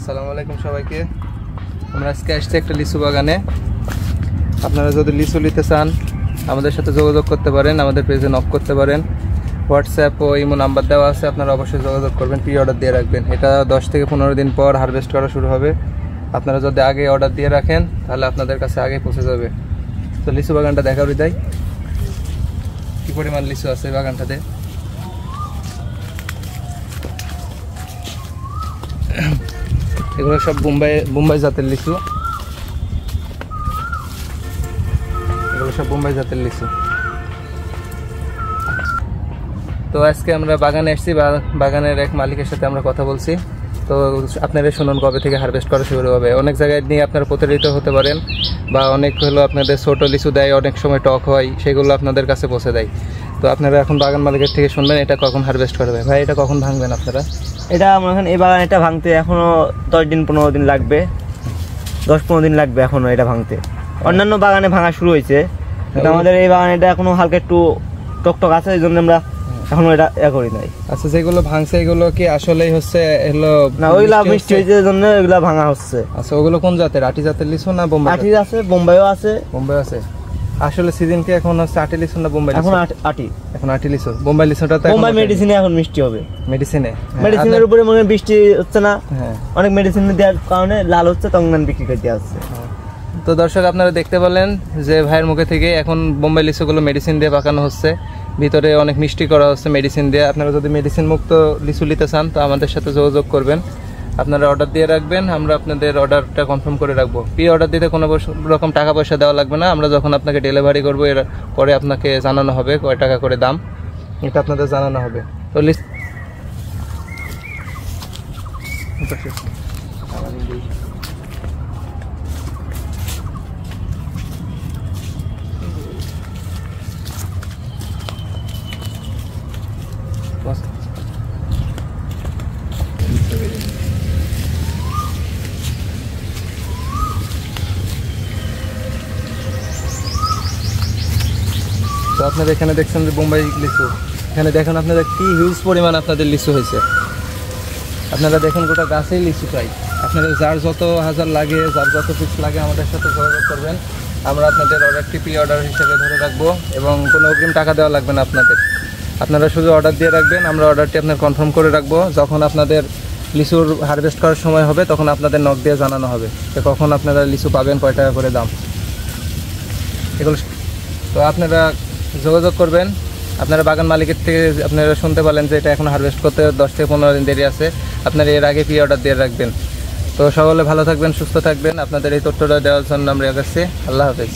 আসসালামু আলাইকুম সবাইকে। আমরা আজকে আসছি একটা লিচু বাগানে। আপনারা যদি লিচু নিতে চান আমাদের সাথে যোগাযোগ করতে পারেন, আমাদের পেজে নক করতে পারেন। হোয়াটসঅ্যাপ ও ইমো নাম্বার দেওয়া আছে, আপনারা অবশ্যই যোগাযোগ করবেন, প্রি অর্ডার দিয়ে রাখবেন। এটা 10 থেকে 15 দিন পর হারভেস্ট করা শুরু হবে। আপনারা যদি আগে অর্ডার দিয়ে রাখেন তাহলে আপনাদের কাছে আগে পৌঁছে যাবে। তো লিচু বাগানটা দেখা হৃদয় কী পরিমাণ লিচু আছে এই বাগানটাতে। এগুলো সব বোম্বাই জাতের লিচু, এগুলো সব বোম্বাই জাতের লিচু। তো আজকে আমরা বাগানে এসেছি, বাগানের এক মালিকের সাথে আমরা কথা বলছি। তো আপনারা শুনুন কবে থেকে হারভেস্ট করা শুরু হবে। অনেক জায়গায় নিয়ে আপনারা প্রতারিত হতে পারেন, বা অনেক হলো আপনাদের ছোটো লিচু দেয়, অনেক সময় টক হয়, সেগুলো আপনাদের কাছে পৌঁছে দেয়। তো আপনারা এখন বাগান মালিকের থেকে শুনবেন এটা কখন হারভেস্ট করবে। ভাই এটা কখন ভাঙবেন আপনারা? এটা আমার এখানে এই বাগান এটা ভাঙতে এখনো 10 দিন 15 দিন লাগবে, 10-15 দিন লাগবে এখনো এটা ভাঙতে। অন্যান্য বাগানে ভাঙা শুরু হয়েছে, কিন্তু আমাদের এই বাগানে এটা এখনো হালকা একটু টকটক আছে, এই জন্য আমরা এখনো এটা করি নাই। আচ্ছা, যেগুলো ভাঙছে এগুলো কি আসলেই হচ্ছে এগুলো না, ওইগুলা মিষ্টি হয়েছে জন্য এগুলা ভাঙা হচ্ছে। আচ্ছা, ওগুলো কোন জাতের? আটি জাতের লিচু না বোম্বাই? আটি আছে, বোম্বাইও আছে। বোম্বাই আছে। আসলে সিজন কি এখন হচ্ছে আটি লিচু না বোম্বাই? এখন আটি, এখন আটি লিচু। বোম্বাই লিচুটা তো বোম্বাই মেডিসিনে এখন মিষ্টি হবে। মেডিসিনের উপরে মনে বৃষ্টি হচ্ছে না, অনেক মেডিসিন দেওয়ার কারণে লাল হচ্ছে, তখন বিক্রি করে দেওয়া হচ্ছে। তো দর্শক আপনারা দেখতে পেলেন যে ভাইয়ের মুখে থেকে এখন বোম্বাই লিচুগুলো মেডিসিন দিয়ে পাকানো হচ্ছে, ভিতরে অনেক মিষ্টি করা হচ্ছে মেডিসিন দিয়ে। আপনারা যদি মেডিসিন মুক্ত লিচু নিতে চান তো আমাদের সাথে যোগাযোগ করবেন, আপনারা অর্ডার দিয়ে রাখবেন, আমরা আপনাদের অর্ডারটা কনফার্ম করে রাখবো। প্রি অর্ডার দিতে কোনো রকম টাকা পয়সা দেওয়া লাগবে না। আমরা যখন আপনাকে ডেলিভারি করবো এর পরে আপনাকে জানানো হবে কয় টাকা করে দাম, এটা আপনাদের জানানো হবে। তো তো আপনারা এখানে দেখছেন যে বোম্বাই লিচু, এখানে দেখেন আপনারা কি হিউজ পরিমাণ আপনাদের লিচু হয়েছে। আপনারা দেখুন গোটা গাছেই লিচু চাই। আপনাদের যার যত হাজার লাগে, যার যত পিস লাগে আমাদের সাথে যোগাযোগ করবেন, আমরা আপনাদের অর্ডারটি প্রি অর্ডার হিসেবে ধরে রাখবো এবং কোনো অগ্রিম টাকা দেওয়া লাগবে না আপনাদের। আপনারা শুধু অর্ডার দিয়ে রাখবেন, আমরা অর্ডারটি আপনার কনফার্ম করে রাখবো। যখন আপনাদের লিচুর হারভেস্ট করার সময় হবে তখন আপনাদের নক দিয়ে জানানো হবে যে কখন আপনারা লিচু পাবেন, কয় টাকা করে দাম এগুলো। তো আপনারা যোগাযোগ করবেন। আপনারা বাগান মালিকের থেকে আপনারা শুনতে পারলেন যে এটা এখন হারভেস্ট করতে 10 থেকে 15 দিন দেরি আছে, আপনারা এর আগে প্রি অর্ডার দিয়ে রাখবেন। তো সকলে ভালো থাকবেন, সুস্থ থাকবেন। আপনাদের এই তথ্যটা দেওয়ার জন্য আমরা এগোচ্ছি। আল্লাহ হাফেজ।